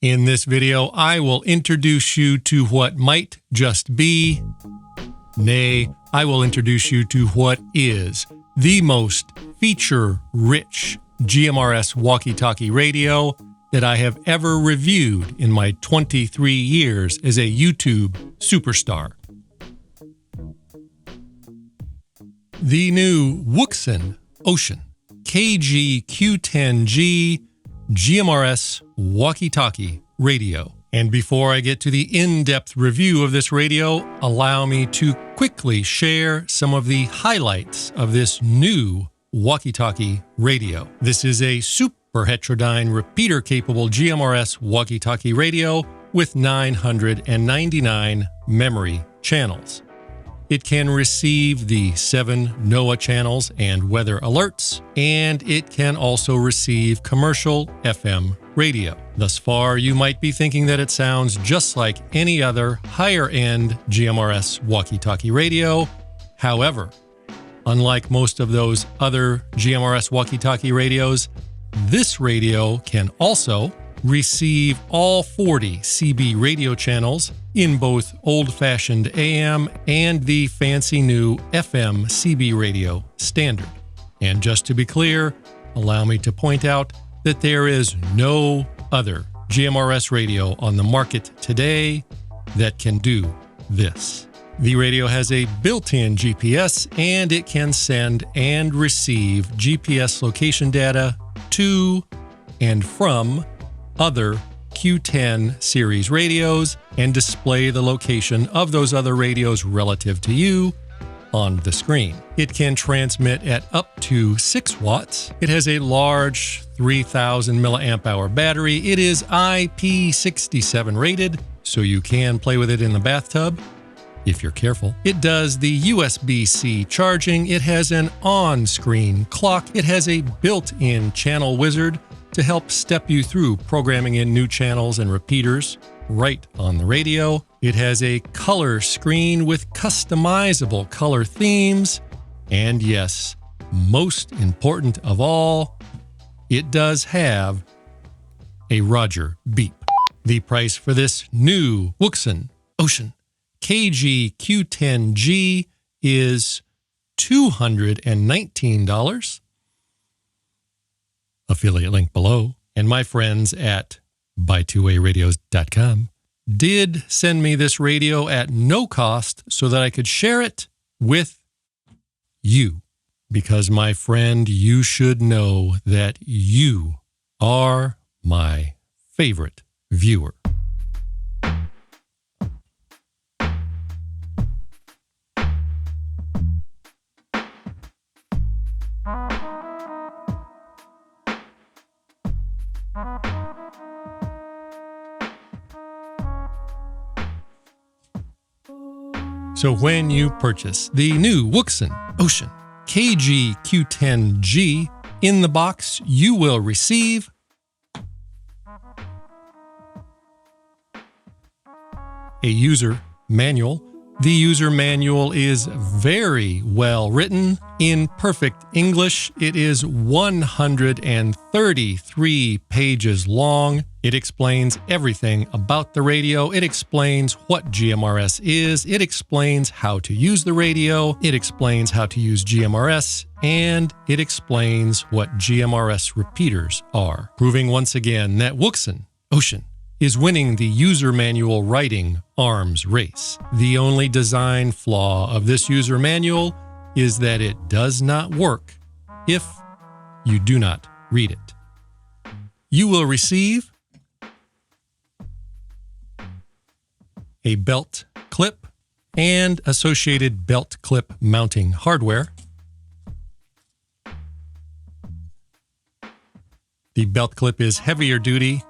In this video, I will introduce you to what might just be, nay, I will introduce you to what is the most feature-rich GMRS walkie-talkie radio that I have ever reviewed in my 23 years as a YouTube superstar. The new Wouxun KG-Q10G GMRS walkie-talkie radio. And before I get to the in-depth review of this radio, allow me to quickly share some of the highlights of this new walkie-talkie radio. This is a super heterodyne repeater-capable GMRS walkie-talkie radio with 999 memory channels. It can receive the 7 NOAA channels and weather alerts, and it can also receive commercial FM radio. Thus far, you might be thinking that it sounds just like any other higher-end GMRS walkie-talkie radio. However, unlike most of those other GMRS walkie-talkie radios, this radio can also receive all 40 CB radio channels in both old-fashioned AM and the fancy new FM CB radio standard. And just to be clear, allow me to point out that there is no other GMRS radio on the market today that can do this. The radio has a built-in GPS, and it can send and receive GPS location data to and from other Q10 series radios and display the location of those other radios relative to you on the screen. It can transmit at up to 6 watts. It has a large 3000 milliamp hour battery. It is IP67 rated, so you can play with it in the bathtub if you're careful. It does the USB-C charging. It has an on-screen clock. It has a built-in channel wizard to help step you through programming in new channels and repeaters right on the radio. It has a color screen with customizable color themes. And yes, most important of all, it does have a Roger beep. The price for this new Wouxun KG-Q10G is $219. Affiliate link below. And my friends at buy2wayradios.com did send me this radio at no cost so that I could share it with you. Because, my friend, you should know that you are my favorite viewer. So when you purchase the new Wouxun KG-Q10G, in the box you will receive a user manual. The user manual is very well written in perfect English. It is 133 pages long. It explains everything about the radio. It explains what GMRS is. It explains how to use the radio. It explains how to use GMRS. And it explains what GMRS repeaters are, proving once again that Wouxun is winning the user manual writing arms race. The only design flaw of this user manual is that it does not work if you do not read it. You will receive a belt clip and associated belt clip mounting hardware. The belt clip is heavier duty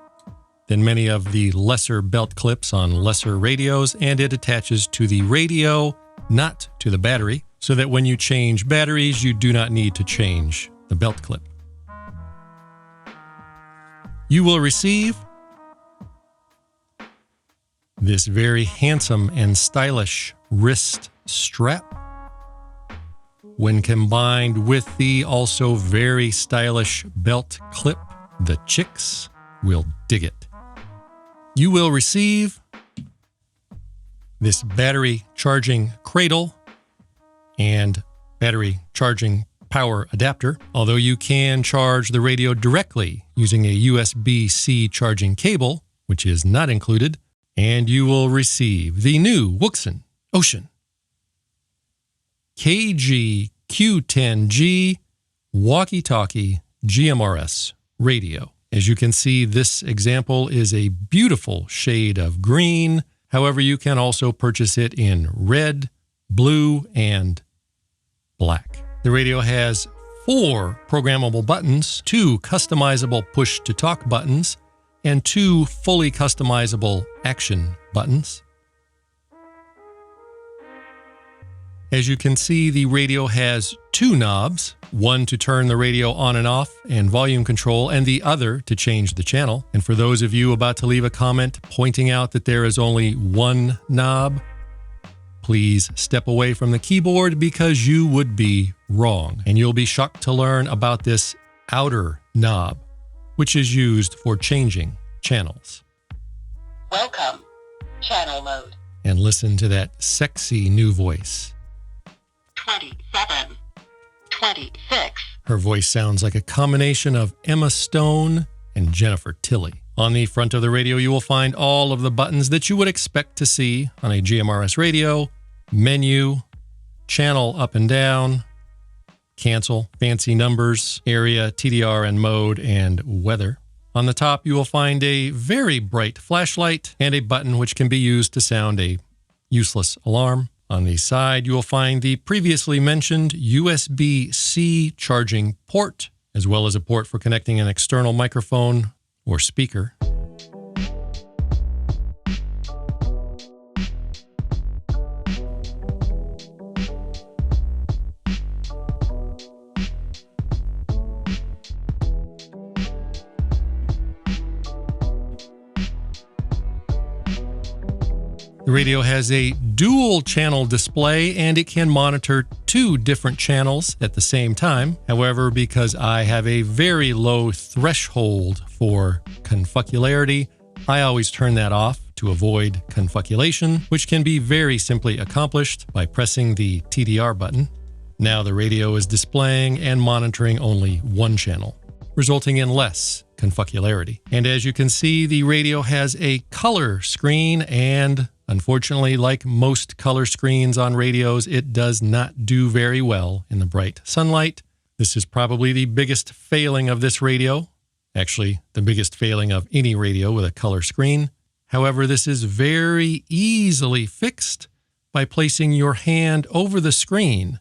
than many of the lesser belt clips on lesser radios, and it attaches to the radio, not to the battery, so that when you change batteries, you do not need to change the belt clip. You will receive this very handsome and stylish wrist strap. When combined with the also very stylish belt clip, the chicks will dig it. you will receive this battery charging cradle and battery charging power adapter, although you can charge the radio directly using a USB-C charging cable, which is not included, and you will receive the new Wouxun KG-Q10G walkie-talkie GMRS radio. As you can see, this example is a beautiful shade of green. However, you can also purchase it in red, blue, and black. The radio has 4 programmable buttons, 2 customizable push-to-talk buttons, and 2 fully customizable action buttons. As you can see, the radio has 2 knobs, one to turn the radio on and off and volume control, and the other to change the channel. And for those of you about to leave a comment pointing out that there is only 1 knob, please step away from the keyboard because you would be wrong. And you'll be shocked to learn about this outer knob, which is used for changing channels. Welcome, channel mode. And listen to that sexy new voice. 27, 26. Her voice sounds like a combination of Emma Stone and Jennifer Tilly. On the front of the radio, you will find all of the buttons that you would expect to see on a GMRS radio: menu, channel up and down, cancel, fancy numbers, area, TDR and mode, and weather. On the top, you will find a very bright flashlight and a button which can be used to sound a useless alarm. On the side, you will find the previously mentioned USB-C charging port, as well as a port for connecting an external microphone or speaker. The radio has a dual channel display and it can monitor 2 different channels at the same time. However, because I have a very low threshold for confucularity, I always turn that off to avoid confuculation, which can be very simply accomplished by pressing the TDR button. Now the radio is displaying and monitoring only 1 channel, resulting in less confucularity. And as you can see, the radio has a color screen, and unfortunately, like most color screens on radios, it does not do very well in the bright sunlight. This is probably the biggest failing of this radio. Actually, the biggest failing of any radio with a color screen. However, this is very easily fixed by placing your hand over the screen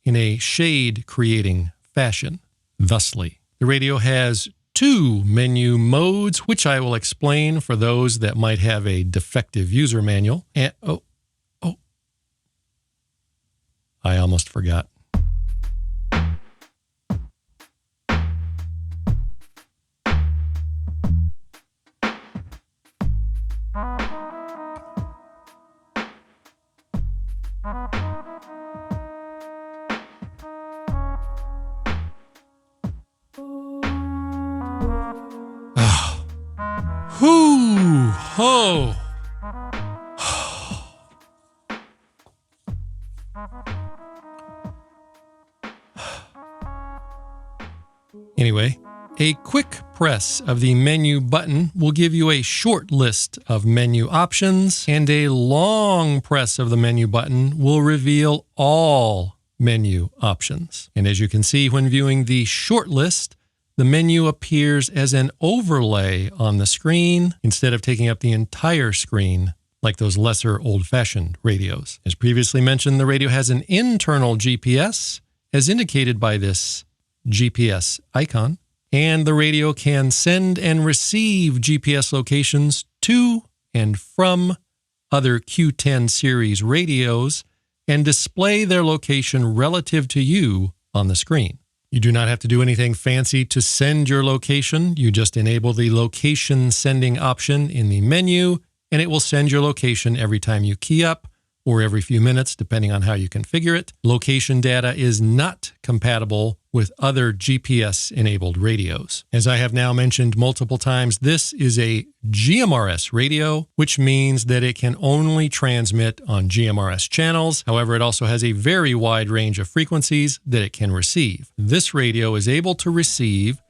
in a shade-creating fashion. Thusly, the radio has 2 menu modes, which I will explain for those that might have a defective user manual. And I almost forgot. Hoo ho! Anyway, a quick press of the menu button will give you a short list of menu options, and a long press of the menu button will reveal all menu options. And as you can see when viewing the short list, the menu appears as an overlay on the screen instead of taking up the entire screen like those lesser old-fashioned radios. As previously mentioned, the radio has an internal GPS, as indicated by this GPS icon, and the radio can send and receive GPS locations to and from other Q10 series radios and display their location relative to you on the screen. You do not have to do anything fancy to send your location. You just enable the location sending option in the menu, and it will send your location every time you key up or every few minutes, depending on how you configure it. Location data is not compatible with other GPS-enabled radios. As I have now mentioned multiple times, this is a GMRS radio, which means that it can only transmit on GMRS channels. However, it also has a very wide range of frequencies that it can receive. This radio is able to receive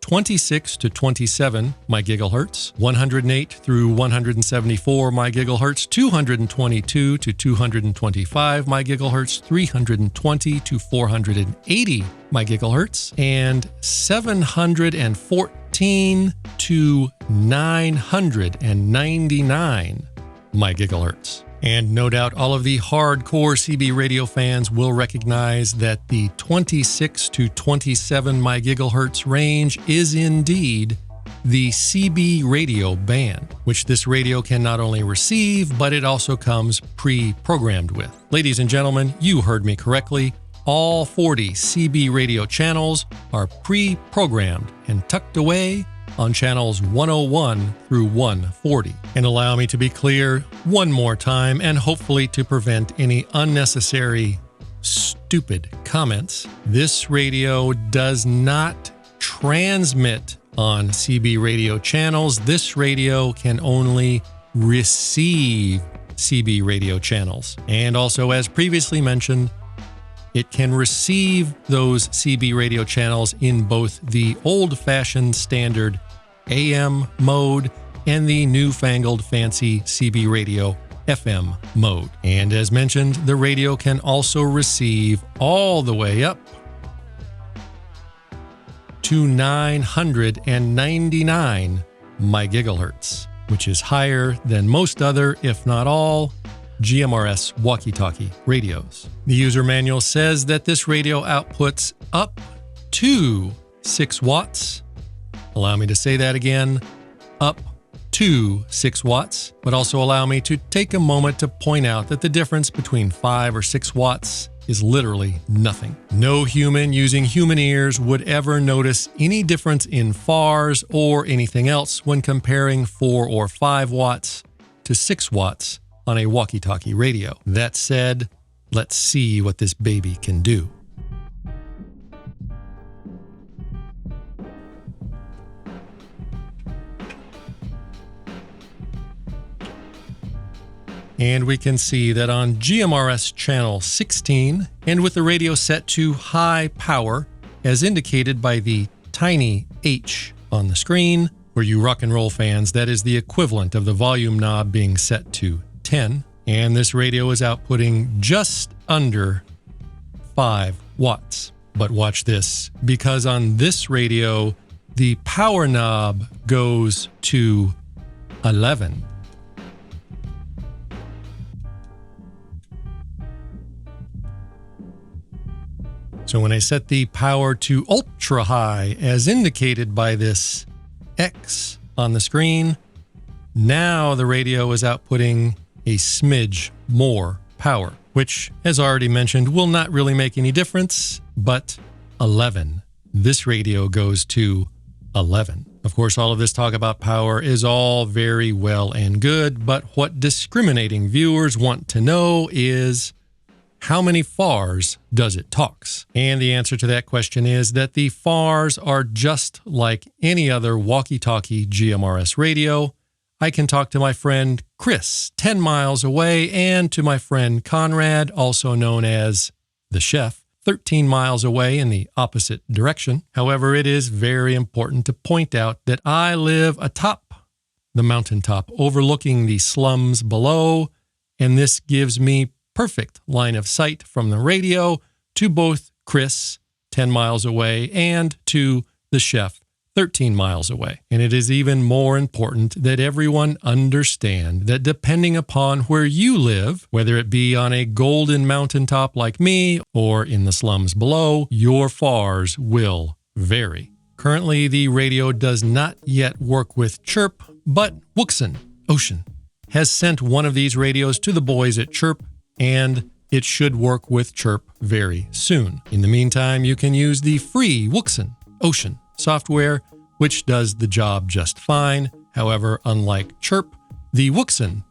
26 to 27 MHz, 108 through 174 MHz, 222 to 225 MHz, 320 to 480 MHz, and 714 to 999 MHz. And no doubt all of the hardcore CB radio fans will recognize that the 26 to 27 MHz range is indeed the CB radio band, which this radio can not only receive, but it also comes pre-programmed with. Ladies and gentlemen, you heard me correctly. All 40 CB radio channels are pre-programmed and tucked away on channels 101 through 140. And allow me to be clear one more time, and hopefully to prevent any unnecessary stupid comments. This radio does not transmit on CB radio channels. This radio can only receive CB radio channels. And also, as previously mentioned, it can receive those CB radio channels in both the old-fashioned standard AM mode and the newfangled fancy CB radio FM mode. And as mentioned, the radio can also receive all the way up to 999 MHz, which is higher than most other, if not all, GMRS walkie-talkie radios. The user manual says that this radio outputs up to 6 watts. Allow me to say that again, up to 6 watts, but also allow me to take a moment to point out that the difference between 5 or 6 watts is literally nothing. No human using human ears would ever notice any difference in FARs or anything else when comparing 4 or 5 watts to 6 watts on a walkie-talkie radio. That said, let's see what this baby can do. And we can see that on GMRS channel 16, and with the radio set to high power, as indicated by the tiny H on the screen, for you rock and roll fans, that is the equivalent of the volume knob being set to 10, and this radio is outputting just under 5 watts. But watch this, because on this radio, the power knob goes to 11. So when I set the power to ultra high, as indicated by this X on the screen, now the radio is outputting a smidge more power, which, as already mentioned, will not really make any difference, but 11. This radio goes to 11. Of course, all of this talk about power is all very well and good, but what discriminating viewers want to know is, how many FARs does it talks? And the answer to that question is that the FARs are just like any other walkie-talkie GMRS radio. I can talk to my friend Chris 10 miles away and to my friend Conrad, also known as the chef, 13 miles away in the opposite direction. However, it is very important to point out that I live atop the mountaintop overlooking the slums below, and this gives me perfect line of sight from the radio to both Chris, 10 miles away, and to the chef, 13 miles away. And it is even more important that everyone understand that depending upon where you live, whether it be on a golden mountaintop like me or in the slums below, your FARs will vary. Currently, the radio does not yet work with Chirp, but Wouxun has sent one of these radios to the boys at Chirp, and it should work with Chirp very soon. In the meantime, you can use the free Wouxun software, which does the job just fine. However, unlike Chirp, the Wouxun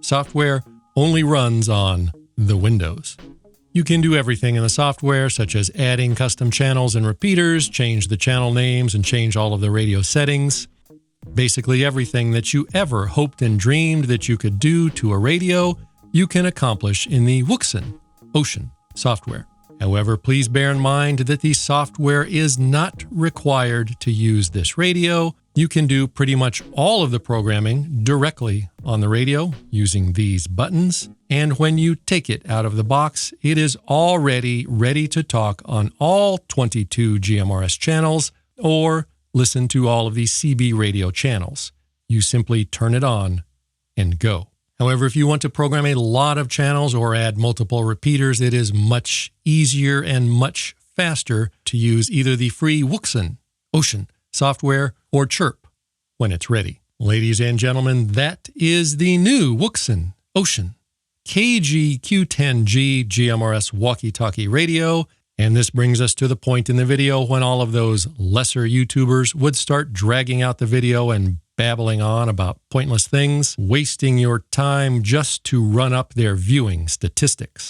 software only runs on the Windows. You can do everything in the software, such as adding custom channels and repeaters, change the channel names, and change all of the radio settings. Basically everything that you ever hoped and dreamed that you could do to a radio, you can accomplish in the Wouxun software. However, please bear in mind that the software is not required to use this radio. You can do pretty much all of the programming directly on the radio using these buttons. And when you take it out of the box, it is already ready to talk on all 22 GMRS channels or listen to all of the CB radio channels. You simply turn it on and go. However, if you want to program a lot of channels or add multiple repeaters, it is much easier and much faster to use either the free Wouxun software or Chirp when it's ready. Ladies and gentlemen, that is the new Wouxun KG-Q10G GMRS walkie-talkie radio. And this brings us to the point in the video when all of those lesser YouTubers would start dragging out the video and babbling on about pointless things, wasting your time just to run up their viewing statistics.